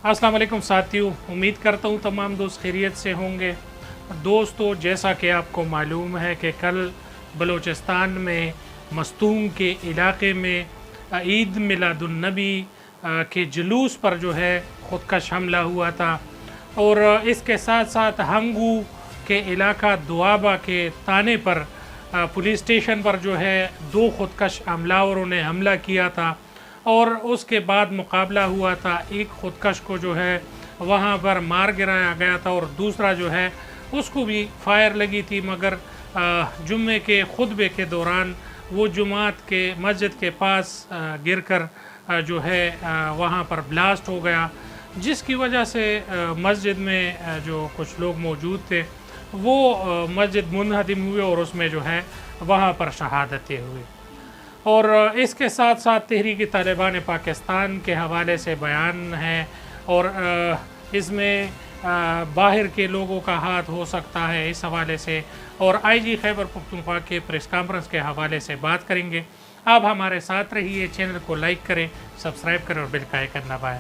अस्सलाम वालेकुम साथियों, उम्मीद करता हूँ तमाम दोस्त खैरियत से होंगे। दोस्तों, जैसा कि आपको मालूम है कि कल बलूचिस्तान में मस्तूम के इलाके में ईद मिलादुन्नबी के जुलूस पर जो है ख़ुदकश हमला हुआ था और इसके साथ साथ हंगू के इलाका दुआबा के ताने पर पुलिस स्टेशन पर जो है 2 ख़ुदकश हमलावरों ने हमला किया था और उसके बाद मुकाबला हुआ था। एक ख़ुदकश को जो है वहाँ पर मार गिराया गया था और दूसरा जो है उसको भी फायर लगी थी, मगर जुम्मे के खुतबे के दौरान वो जुमात के मस्जिद के पास गिरकर जो है वहाँ पर ब्लास्ट हो गया, जिसकी वजह से मस्जिद में जो कुछ लोग मौजूद थे वो मस्जिद मुनहदिम हुए और उसमें जो है वहाँ पर शहादतें हुई। और इसके साथ साथ तहरीक तालिबान पाकिस्तान के हवाले से बयान है और इसमें बाहर के लोगों का हाथ हो सकता है इस हवाले से, और IG खैबर पख्तूनख्वा के प्रेस कॉन्फ्रेंस के हवाले से बात करेंगे। आप हमारे साथ रहिए, चैनल को लाइक करें, सब्सक्राइब करें और बेल का आइकन दबाएं।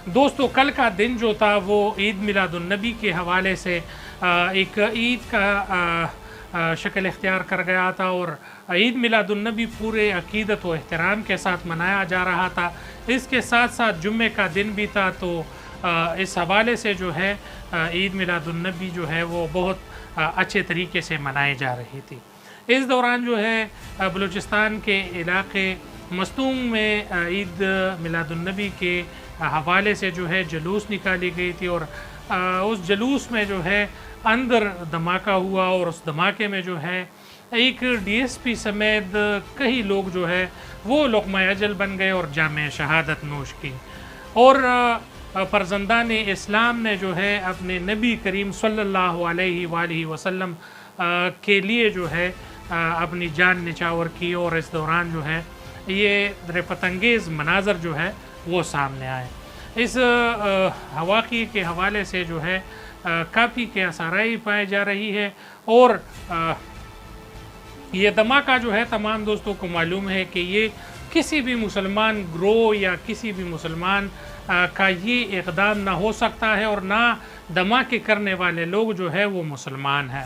दोस्तों, कल का दिन जो था वो ईद मिलादुन्नबी के हवाले से एक ईद का शक्ल इख्तियार कर गया था और ईद मिलादुन्नबी पूरे अकीदत व एहतराम के साथ मनाया जा रहा था। इसके साथ साथ जुम्मे का दिन भी था, तो इस हवाले से जो है ईद मिलादुन्नबी जो है वो बहुत अच्छे तरीके से मनाई जा रही थी। इस दौरान जो है बलूचिस्तान के इलाके मस्तूम में ईद मिलादुन्नबी के हवाले से जो है जुलूस निकाली गई थी और उस जुलूस में जो है अंदर धमाका हुआ और उस धमाके में जो है एक DSP समेत कई लोग जो है वो लुक़्मा अजल बन गए और जामे शहादत नोश की। और फर्जंदान इस्लाम ने जो है अपने नबी करीम सल्लल्लाहु अलैहि वसल्लम के लिए जो है अपनी जान निछावर की और इस दौरान जो है ये रफ़तंगेज़ मनाज़र जो है वो सामने आए। इस वाक़ई के हवाले से जो है काफ़ी के आसाराई पाई जा रही है और ये धमाका जो है तमाम दोस्तों को मालूम है कि ये किसी भी मुसलमान ग्रोह या किसी भी मुसलमान का ये इक़दाम ना हो सकता है और ना धमाके करने वाले लोग जो है वो मुसलमान हैं।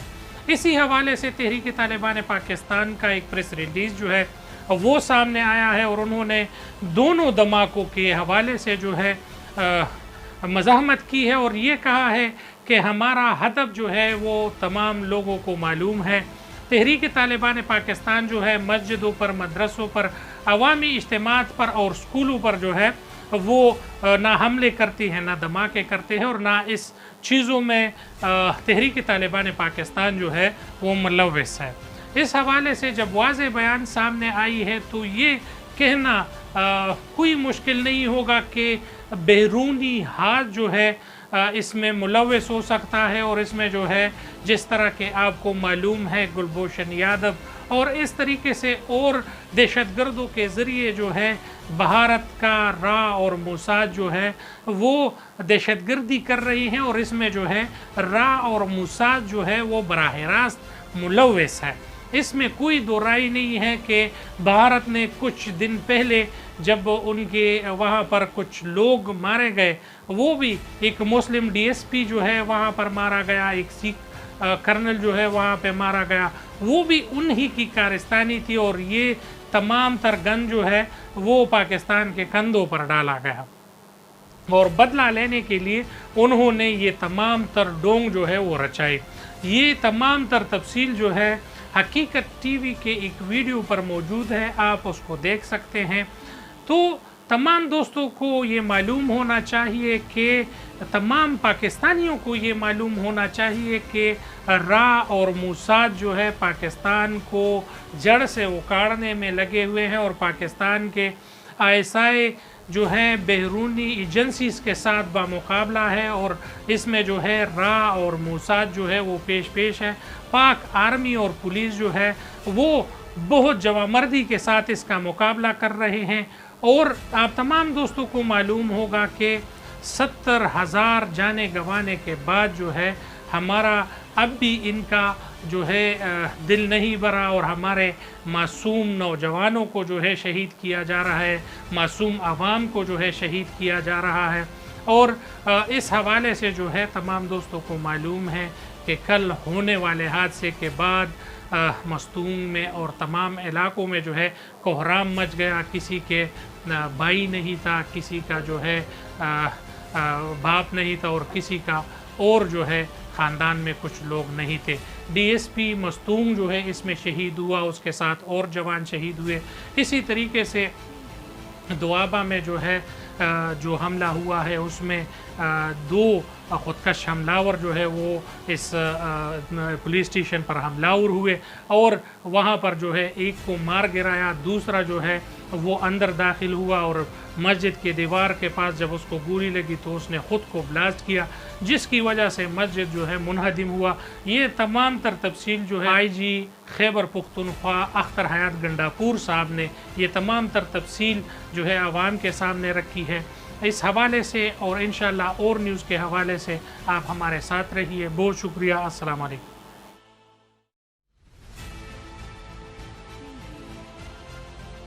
इसी हवाले से तहरीक तालिबान पाकिस्तान का एक प्रेस रिलीज़ जो है वो सामने आया है और उन्होंने दोनों धमाकों के हवाले से जो है मज़ाहमत की है और ये कहा है कि हमारा हदफ जो है वो तमाम लोगों को मालूम है। तहरीक तालिबान पाकिस्तान जो है मस्जिदों पर, मदरसों पर, अवामी इज्तिमात पर और स्कूलों पर जो है वो ना हमले करती है, ना धमाके करते हैं और ना इस चीज़ों में तहरीक तालिबान पाकिस्तान जो है वो मुलव्वस है। इस हवाले से जब वाज़ेह बयान सामने आई है तो ये कहना कोई मुश्किल नहीं होगा कि बैरूनी हाथ जो है इसमें मुलव्वस हो सकता है और इसमें जो है जिस तरह के आपको मालूम है गुलभूषण यादव और इस तरीके से और दहशतगर्दों के ज़रिए जो है भारत का रा और मोसाद जो है वो दहशतगर्दी कर रही हैं और इसमें जो है रा और मोसाद जो है वो बराह रास्त मुलव्वस है। इसमें कोई दो राय नहीं है कि भारत ने कुछ दिन पहले जब उनके वहाँ पर कुछ लोग मारे गए, वो भी एक मुस्लिम DSP जो है वहाँ पर मारा गया, एक सिख कर्नल जो है वहाँ पे मारा गया, वो भी उन्हीं की कारस्तानी थी और ये तमाम तर गन जो है वो पाकिस्तान के कंधों पर डाला गया और बदला लेने के लिए उन्होंने ये तमाम तर डोंग जो है वो रचाई। ये तमाम तर तफसील जो है हकीकत TV के एक वीडियो पर मौजूद है, आप उसको देख सकते हैं। तो तमाम दोस्तों को ये मालूम होना चाहिए कि तमाम पाकिस्तानियों को ये मालूम होना चाहिए कि रा और मोसाद जो है पाकिस्तान को जड़ से उखाड़ने में लगे हुए हैं और पाकिस्तान के ISI जो है बैरूनी एजेंसीज़ के साथ बामुकाबला है और इसमें जो है रा और मोसाद जो है वो पेश है। पाक आर्मी और पुलिस जो है वो बहुत जवामर्दी के साथ इसका मुकाबला कर रहे हैं और आप तमाम दोस्तों को मालूम होगा कि 70,000 जाने गंवाने के बाद जो है ہمارا اب بھی ان کا جو ہے دل نہیں بھرا اور ہمارے معصوم نوجوانوں کو جو ہے شہید کیا جا رہا ہے، معصوم عوام کو جو ہے شہید کیا جا رہا ہے۔ اور اس حوالے سے جو ہے تمام دوستوں کو معلوم ہے کہ کل ہونے والے حادثے کے بعد مستونگ میں اور تمام علاقوں میں جو ہے کوہرام مچ گیا، کسی کے بھائی نہیں تھا، کسی کا جو ہے باپ نہیں تھا اور کسی کا اور جو ہے خاندان میں کچھ لوگ نہیں تھے۔ ڈی ایس پی مستونگ جو ہے اس میں شہید ہوا، اس کے ساتھ اور جوان شہید ہوئے۔ اسی طریقے سے دوابہ میں جو ہے جو حملہ ہوا ہے اس میں 2 خودکش حملاور جو ہے وہ اس پولیس اسٹیشن پر حملاور ہوئے اور وہاں پر جو ہے ایک کو مار گرایا، دوسرا جو ہے وہ اندر داخل ہوا اور مسجد کے دیوار کے پاس جب اس کو گولی لگی تو اس نے خود کو بلاسٹ کیا، جس کی وجہ سے مسجد جو ہے منہدم ہوا۔ یہ تمام تر تفصیل جو ہے آئی جی خیبر پختونخوا اختر حیات گنڈاپور صاحب نے یہ تمام تر تفصیل جو ہے عوام کے سامنے رکھی ہے۔ اس حوالے سے اور انشاءاللہ اور نیوز کے حوالے سے آپ ہمارے ساتھ رہیے۔ بہت شکریہ۔ السلام علیکم۔